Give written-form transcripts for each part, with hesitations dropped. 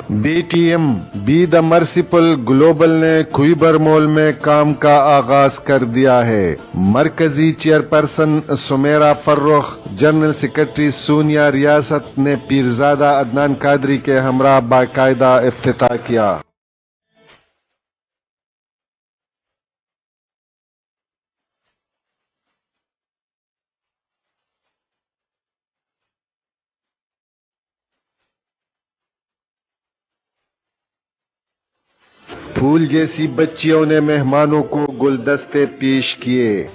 BTM be the مرسیپل global نے کھوئی مول میں کام کا آغاز کر دیا ہے۔ مرکزی chairperson Sameera Farrukh, general secretary Sonia ریاست نے پیرزادہ عدنان قادری کے ہمراہ باقاعدہ افتتاح کیا۔ پھول جیسی بچیوں نے مہمانوں کو گلدستے پیش کیے۔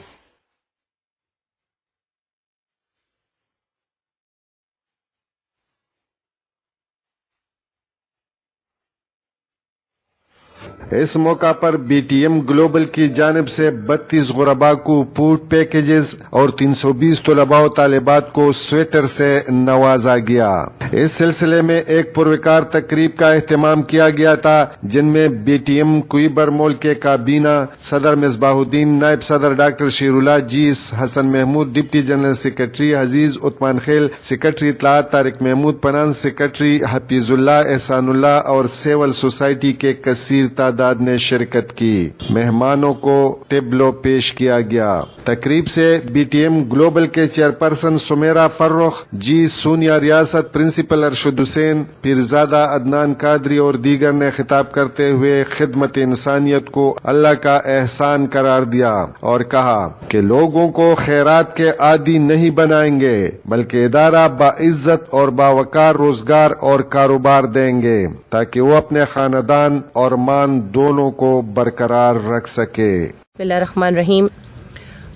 اس موقع پر BTM گلوبل کی جانب سے 32 غرباء کو فوڈ پیکیجز اور 320 طلباء و طالبات کو سویٹر سے نوازا گیا۔ اس سلسلے میں ایک پروکار تقریب کا اہتمام کیا گیا تھا، جن میں BTM کھوئی مول کے کابینہ صدر مصباح الدین، نائب صدر ڈاکٹر شیر اللہ جیس، حسن محمود ڈپٹی جنرل سیکرٹری، عزیز عثمان خیل سیکرٹری اطلاعات، طارق محمود پنان سیکرٹری، حفیظ اللہ، احسان اللہ اور سیول سوسائٹی کے کثیر تعداد نے شرکت کی۔ مہمانوں کو ٹیبلو پیش کیا گیا۔ تقریب سے BTM گلوبل کے چیئرپرسن سمیرہ فرخ، جی سونیا ریاست، پرنسپل ارشد حسین، پیرزادہ عدنان قادری اور دیگر نے خطاب کرتے ہوئے خدمت انسانیت کو اللہ کا احسان قرار دیا اور کہا کہ لوگوں کو خیرات کے عادی نہیں بنائیں گے، بلکہ ادارہ باعزت اور باوقار روزگار اور کاروبار دیں گے تاکہ وہ اپنے خاندان اور مان دونوں کو برقرار رکھ سکے۔ بسم اللہ الرحمن الرحیم۔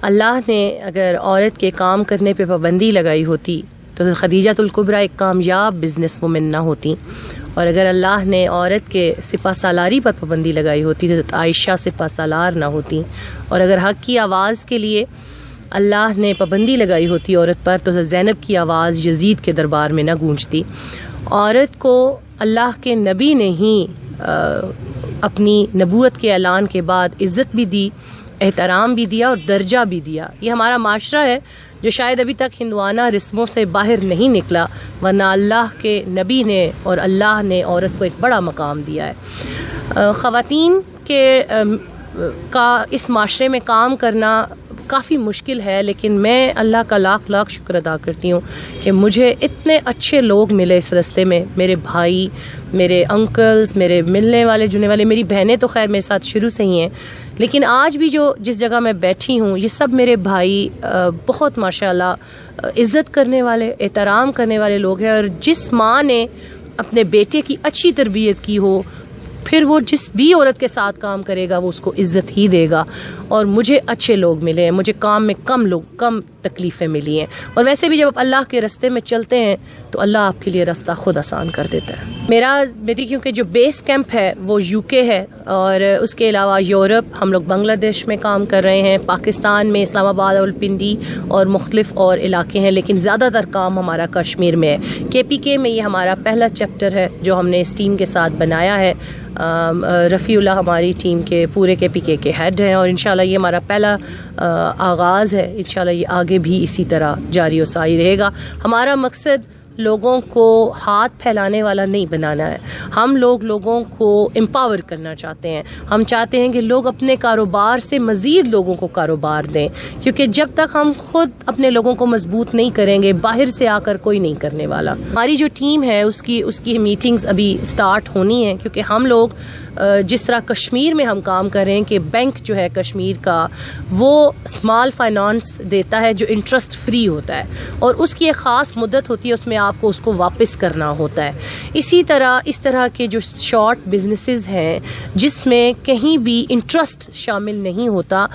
اللہ نے اگر عورت کے کام کرنے پہ پابندی لگائی ہوتی تو خدیجہ الکبریٰ ایک کامیاب بزنس وومن نہ ہوتی، اور اگر اللہ نے عورت کے سپہ سالاری پر پابندی لگائی ہوتی تو عائشہ سپہ سالار نہ ہوتی، اور اگر حق کی آواز کے لیے اللہ نے پابندی لگائی ہوتی عورت پر تو زینب کی آواز یزید کے دربار میں نہ گونجتی۔ عورت کو اللہ کے نبی نے ہی اپنی نبوت کے اعلان کے بعد عزت بھی دی، احترام بھی دیا اور درجہ بھی دیا۔ یہ ہمارا معاشرہ ہے جو شاید ابھی تک ہندوانہ رسموں سے باہر نہیں نکلا، ورنہ اللہ کے نبی نے اور اللہ نے عورت کو ایک بڑا مقام دیا ہے۔ خواتین کا اس معاشرے میں کام کرنا کافی مشکل ہے، لیکن میں اللہ کا لاکھ لاکھ شکر ادا کرتی ہوں کہ مجھے اتنے اچھے لوگ ملے اس رستے میں، میرے بھائی، میرے انکلز، میرے ملنے والے جلنے والے، میری بہنیں تو خیر میرے ساتھ شروع سے ہی ہیں، لیکن آج بھی جس جگہ میں بیٹھی ہوں یہ سب میرے بھائی بہت ماشاءاللہ عزت کرنے والے، احترام کرنے والے لوگ ہیں، اور جس ماں نے اپنے بیٹے کی اچھی تربیت کی ہو، پھر وہ جس بھی عورت کے ساتھ کام کرے گا وہ اس کو عزت ہی دے گا۔ اور مجھے اچھے لوگ ملے ہیں، مجھے کام میں کم تکلیفیں ملی ہیں، اور ویسے بھی جب آپ اللہ کے راستے میں چلتے ہیں تو اللہ آپ کے لیے راستہ خود آسان کر دیتا ہے۔ میری کیونکہ جو بیس کیمپ ہے وہ UK ہے، اور اس کے علاوہ یورپ، ہم لوگ بنگلہ دیش میں کام کر رہے ہیں، پاکستان میں اسلام آباد اور پنڈی اور مختلف اور علاقے ہیں، لیکن زیادہ تر کام ہمارا کشمیر میں ہے۔ KPK میں یہ ہمارا پہلا چیپٹر ہے جو ہم نے اس ٹیم کے ساتھ بنایا ہے۔ رفیع اللہ ہماری ٹیم کے پورے KPK کے ہیڈ ہیں، اور انشاءاللہ یہ ہمارا پہلا آغاز ہے۔ انشاءاللہ یہ آگے بھی اسی طرح جاری و ساری رہے گا۔ ہمارا مقصد لوگوں کو ہاتھ پھیلانے والا نہیں بنانا ہے، ہم لوگوں کو امپاور کرنا چاہتے ہیں۔ ہم چاہتے ہیں کہ لوگ اپنے کاروبار سے مزید لوگوں کو کاروبار دیں، کیونکہ جب تک ہم خود اپنے لوگوں کو مضبوط نہیں کریں گے باہر سے آ کر کوئی نہیں کرنے والا۔ ہماری جو ٹیم ہے اس کی میٹنگز ابھی سٹارٹ ہونی ہیں، کیونکہ ہم لوگ جس طرح کشمیر میں ہم کام کر رہے ہیں کہ بینک جو ہے کشمیر کا وہ اسمال فائنانس دیتا ہے جو انٹرسٹ فری ہوتا ہے، اور اس کی ایک خاص مدت ہوتی ہے، اس میں آپ کو اس کو واپس کرنا ہوتا ہے۔ اسی طرح اس طرح کے جو شارٹ بزنسز ہیں جس میں کہیں بھی انٹرسٹ شامل نہیں ہوتا،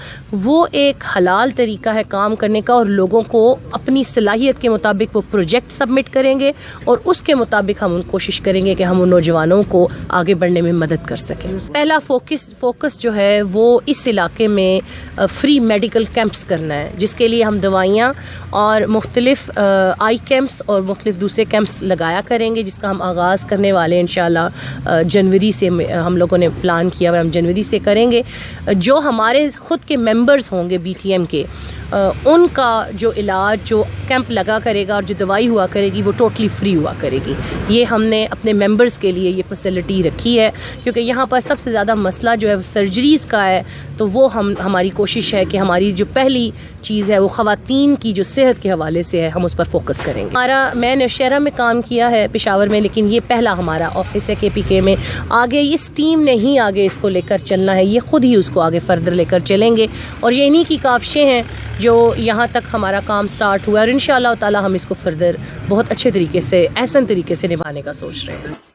وہ ایک حلال طریقہ ہے کام کرنے کا، اور لوگوں کو اپنی صلاحیت کے مطابق وہ پروجیکٹ سبمٹ کریں گے، اور اس کے مطابق ہم کوشش کریں گے کہ ہم ان نوجوانوں کو آگے بڑھنے میں مدد کر سکیں۔ پہلا فوکس جو ہے وہ اس علاقے میں فری میڈیکل کیمپس کرنا ہے، جس کے لیے ہم دوائیاں اور مختلف آئی کیمپس اور مختلف دوسرے کیمپس لگایا کریں گے، جس کا ہم آغاز کرنے والے ہیں انشاءاللہ جنوری سے۔ ہم لوگوں نے پلان کیا ہوا ہم جنوری سے کریں گے۔ جو ہمارے خود کے ممبرز ہوں گے BTM کے، ان کا جو علاج جو کیمپ لگا کرے گا اور جو دوائی ہوا کرے گی وہ ٹوٹلی فری ہوا کرے گی. یہ ہم نے اپنے ممبرز کے لیے یہ فیسلٹی رکھی ہے کیونکہ یہاں پر سب سے زیادہ مسئلہ جو ہے وہ سرجریز کا ہے. تو وہ ہماری کوشش ہے کہ ہماری جو پہلی چیز ہے وہ خواتین کی جو صحت کے حوالے سے ہے ہم اس پر فوکس کریں گے. میں نے شہرہ میں کام کیا ہے پشاور میں, لیکن یہ پہلا ہمارا آفس ہے KPK میں. آگے اس ٹیم نے ہی آگے اس کو لے کر چلنا ہے, یہ خود ہی اس کو آگے فردر لے کر چلیں گے. اور یہ انہی کی کاوشیں ہیں جو یہاں تک ہمارا کام سٹارٹ ہوا ہے, اور انشاءاللہ تعالی ہم اس کو فردر بہت اچھے طریقے سے, احسن طریقے سے نبھانے کا سوچ رہے ہیں.